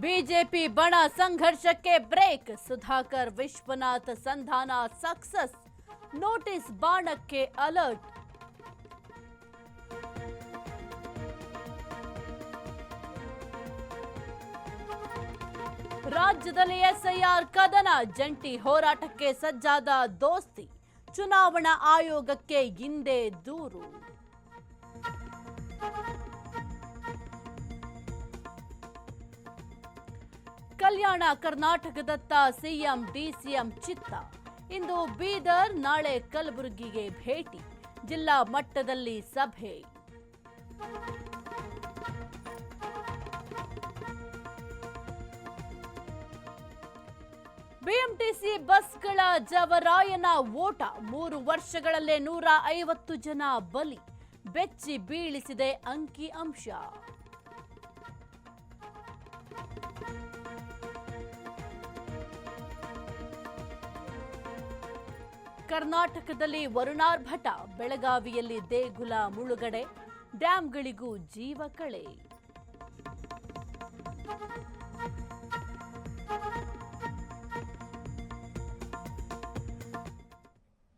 BJP ಬಣ ಸಂಘರ್ಷಕ್ಕೆ break. Sudhakar Vishwanath ಸಂಧಾನ ಸಕ್ಸಸ್. ನೋಟಿಸ್ ಬಾಣಕ್ಕೆ ಅಲರ್ಟ್. ರಾಜ್ಯದಲ್ಲಿ ಎಸ್ಐಆರ್ ಕದನ. ಜಂಟಿ ಹೋರಾಟಕ್ಕೆ ಸಜ್ಜಾದ ದೋಸ್ತಿ. ಚುನಾವಣಾ ಆಯೋಗಕ್ಕೆ ಹಿಂದೆ ದೂರು. ಕಲ್ಯಾಣ ಕರ್ನಾಟಕದತ್ತ ಸಿಎಂ ಡಿಸಿಎಂ ಚಿತ್ತ. ಇಂದು ಬೀದರ್, ನಾಳೆ ಕಲಬುರಗಿಗೆ ಭೇಟಿ. ಜಿಲ್ಲಾ ಮಟ್ಟದಲ್ಲಿ ಸಭೆ. ಬಿಎಂಟಿಸಿ ಬಸ್ಗಳ ಜವರಾಯನ ಓಟ. 3 ವರ್ಷಗಳಲ್ಲೇ 150 ಜನ ಬಲಿ. ಬೆಚ್ಚಿ ಬೀಳಿಸಿದೆ ಅಂಕಿ ಅಂಶ. ಕರ್ನಾಟಕದಲ್ಲಿ ವರುಣಾರ್ಭಟ. ಬೆಳಗಾವಿಯಲ್ಲಿ ದೇಗುಲ ಮುಳುಗಡೆ. ಡ್ಯಾಂಗಳಿಗೂ ಜೀವ ಕಳೆ.